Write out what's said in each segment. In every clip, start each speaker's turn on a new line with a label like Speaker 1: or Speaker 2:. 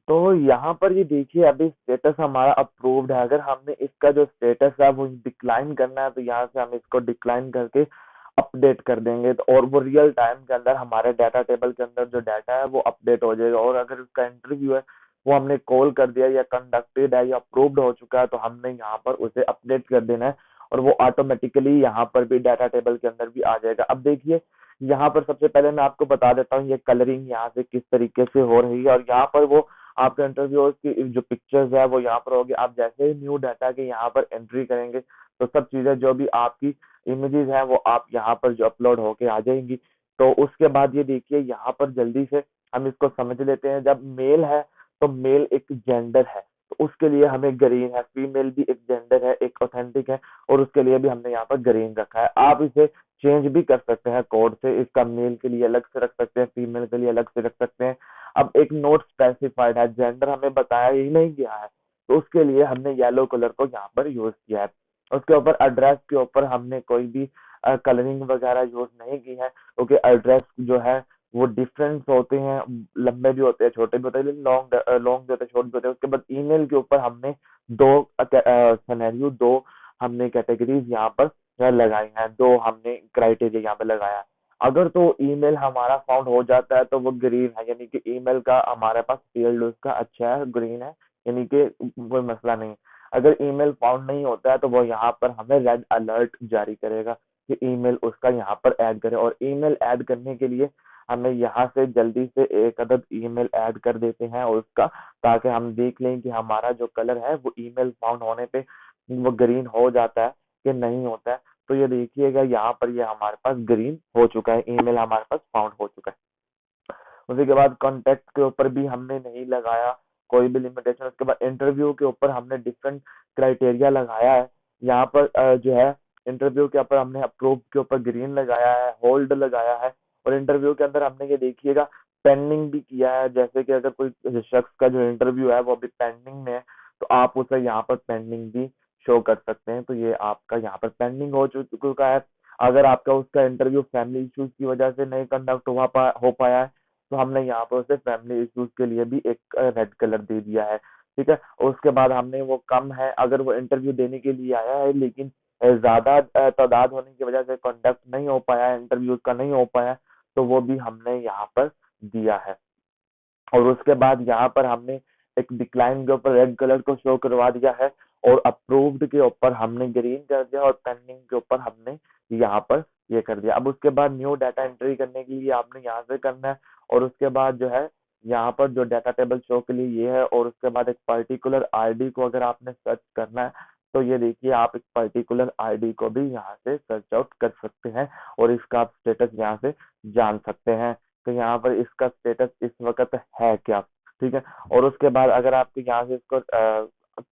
Speaker 1: तो यहाँ पर ये देखिए अभी स्टेटस हमारा अप्रूव्ड है। अगर हमने इसका जो स्टेटस है वो डिक्लाइन करना है तो यहाँ से हम इसको डिक्लाइन करके अपडेट कर देंगे, तो और वो रियल टाइम के अंदर हमारे डाटा टेबल के अंदर जो डाटा है वो अपडेट हो जाएगा। और अगर उसका इंटरव्यू है वो हमने कॉल कर दिया या कंडक्टेड है या अप्रूव्ड हो चुका है तो हमने यहाँ पर उसे अपडेट कर देना है और वो ऑटोमेटिकली यहाँ पर भी डाटा टेबल के अंदर भी आ जाएगा। अब देखिए यहाँ पर सबसे पहले मैं आपको बता देता हूँ ये कलरिंग यहाँ से किस तरीके से हो रही है। और यहाँ पर वो आपके इंटरव्यू की जो पिक्चर्स है वो यहाँ पर होगी। आप जैसे ही न्यू डाटा के यहाँ पर एंट्री करेंगे तो सब चीजें जो भी आपकी इमेजेस हैं वो आप यहाँ पर जो अपलोड होके आ जाएंगी। तो उसके बाद ये देखिए यहाँ पर जल्दी से हम इसको समझ लेते हैं। जब मेल है तो मेल एक जेंडर है तो उसके लिए हमें ग्रीन है, फीमेल भी एक जेंडर है, एक ऑथेंटिक है और उसके लिए भी हमने यहाँ पर ग्रीन रखा है। आप इसे चेंज भी कर सकते हैं कोड से, इसका मेल के लिए अलग से रख सकते हैं, फीमेल के लिए अलग से रख सकते हैं। अब एक नोट स्पेसिफाइड है, जेंडर हमें बताया ही नहीं गया है तो उसके लिए हमने येलो कलर को यहाँ पर यूज किया है। उसके ऊपर एड्रेस के ऊपर हमने कोई भी कलरिंग वगैरह यूज नहीं की है क्योंकि एड्रेस जो है वो डिफरेंस होते हैं, लंबे भी होते हैं छोटे भी होते हैं, लेकिन लॉन्ग लॉन्ग भी होते हैं छोटे भी होते हैं। उसके बाद ईमेल के ऊपर हमने दो सिनेरियो, दो हमने कैटेगरीज यहाँ पर लगाई हैं, दो हमने क्राइटेरिया यहाँ पे लगाया है। अगर तो ईमेल हमारा फाउंड हो जाता है तो वो ग्रीन है, यानी कि ईमेल का हमारे पास फील्ड उसका अच्छा है, ग्रीन है, यानी कि कोई मसला नहीं। अगर ईमेल फाउंड नहीं होता है तो वो यहाँ पर हमें रेड अलर्ट जारी करेगा कि ईमेल उसका यहाँ पर ऐड करे। और ईमेल ऐड करने के लिए हमें यहाँ से जल्दी से एक अदद ईमेल ऐड कर देते हैं उसका, ताकि हम देख लें कि हमारा जो कलर है वो ईमेल फाउंड होने पे वो ग्रीन हो जाता है कि नहीं होता है। तो ये देखिएगा यहाँ पर ये हमारे पास ग्रीन हो चुका है, ईमेल हमारे पास फाउंड हो चुका है। उसी के बाद कॉन्टेक्ट के ऊपर भी हमने नहीं लगाया कोई भी लिमिटेशन। उसके बाद इंटरव्यू के ऊपर हमने डिफरेंट क्राइटेरिया लगाया है। यहाँ पर जो है इंटरव्यू के ऊपर हमने अप्रूव के ऊपर ग्रीन लगाया है, होल्ड लगाया है। और इंटरव्यू के अंदर हमने ये देखिएगा पेंडिंग भी किया है, जैसे कि अगर कोई शख्स का जो इंटरव्यू है वो अभी पेंडिंग में है तो आप उसे यहाँ पर पेंडिंग भी शो कर सकते हैं। तो ये आपका यहाँ पर पेंडिंग हो चुका है। अगर आपका उसका इंटरव्यू फैमिली इश्यूज की वजह से नहीं कंडक्ट हो पाया है तो हमने यहाँ पर उसे फैमिली इश्यूज के लिए भी एक रेड कलर दे दिया है। ठीक है। और उसके बाद हमने वो कम है, अगर वो इंटरव्यू देने के लिए आया है लेकिन ज्यादा तादाद होने की वजह से कंडक्ट नहीं हो पाया, इंटरव्यू का नहीं हो पाया, तो वो भी हमने यहाँ पर दिया है। और उसके बाद यहाँ पर हमने एक डिक्लाइन के ऊपर रेड कलर को शो करवा दिया है और अप्रूव्ड के ऊपर हमने ग्रीन कर दिया और पेंडिंग के ऊपर हमने यहाँ पर ये कर दिया। अब उसके बाद न्यू डाटा एंट्री करने के लिए आपने यहाँ से करना है और उसके बाद जो है यहाँ पर जो डाटा टेबल शो के लिए ये है। और उसके बाद एक पर्टिकुलर आईडी को अगर आपने सर्च करना है तो ये देखिए आप एक पर्टिकुलर आईडी को भी यहाँ से सर्च आउट कर सकते हैं और इसका आप स्टेटस यहाँ से जान सकते हैं तो यहाँ पर इसका स्टेटस इस वक्त है क्या। ठीक है। और उसके बाद अगर आपको यहाँ से इसको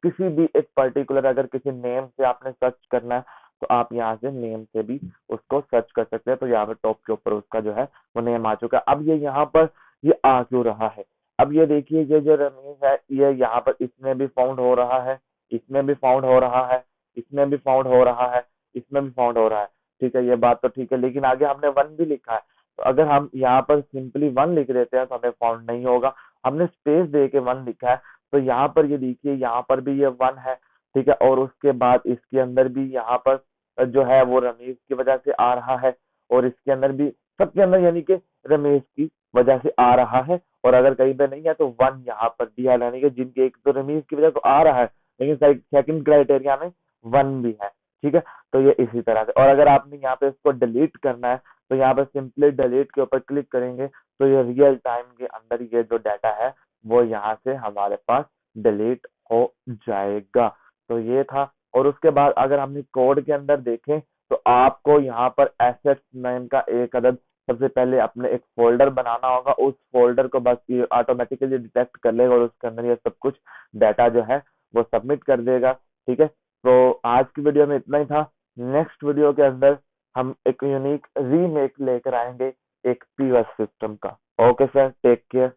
Speaker 1: किसी भी एक पर्टिकुलर अगर किसी नेम से आपने सर्च करना है तो आप यहाँ से नेम से भी उसको सर्च कर सकते हैं। तो यहाँ पर टॉप के ऊपर उसका जो है वो नेम आ चुका है। अब ये यहाँ पर ये आ क्यों रहा है, अब ये देखिए ये जो रमीज है ये यहाँ पर इसमें भी फाउंड हो रहा है, इसमें भी फाउंड हो रहा है, इसमें भी फाउंड हो रहा है, इसमें भी फाउंड हो रहा है। ठीक है, ये बात तो ठीक है, लेकिन आगे हमने वन भी लिखा है तो अगर हम यहाँ पर सिंपली वन लिख देते हैं तो हमें फाउंड नहीं होगा। हमने स्पेस दे के वन लिखा है तो यहाँ पर ये देखिए यहाँ पर भी ये वन है। ठीक है। और उसके बाद इसके अंदर भी यहाँ पर जो है वो रमेश की वजह से आ रहा है और इसके अंदर भी सबके अंदर यानी कि रमेश की वजह से आ रहा है। और अगर कहीं पे नहीं है तो वन यहाँ पर दिया है, यानी कि जिनके एक तो रमेश की वजह से आ रहा है लेकिन सेकंड क्राइटेरिया में वन भी है। ठीक है। तो ये इसी तरह से, और अगर आपने यहाँ पे इसको डिलीट करना है तो यहाँ पर सिंपली डिलीट के ऊपर क्लिक करेंगे तो ये रियल टाइम के अंदर ये जो डाटा है वो यहाँ से हमारे पास डिलीट हो जाएगा। तो ये था। और उसके बाद अगर हमने कोड के अंदर देखें तो आपको यहाँ पर एसेट्स नेम का एक अदद सबसे पहले अपने एक फोल्डर बनाना होगा। उस फोल्डर को बस ये ऑटोमेटिकली डिटेक्ट कर लेगा और उसके अंदर ये सब कुछ डाटा जो है वो सबमिट कर देगा। ठीक है। तो आज की वीडियो में इतना ही था। नेक्स्ट वीडियो के अंदर हम एक यूनिक रीमेक लेकर आएंगे एक पीओएस सिस्टम का। Okay sir, take care.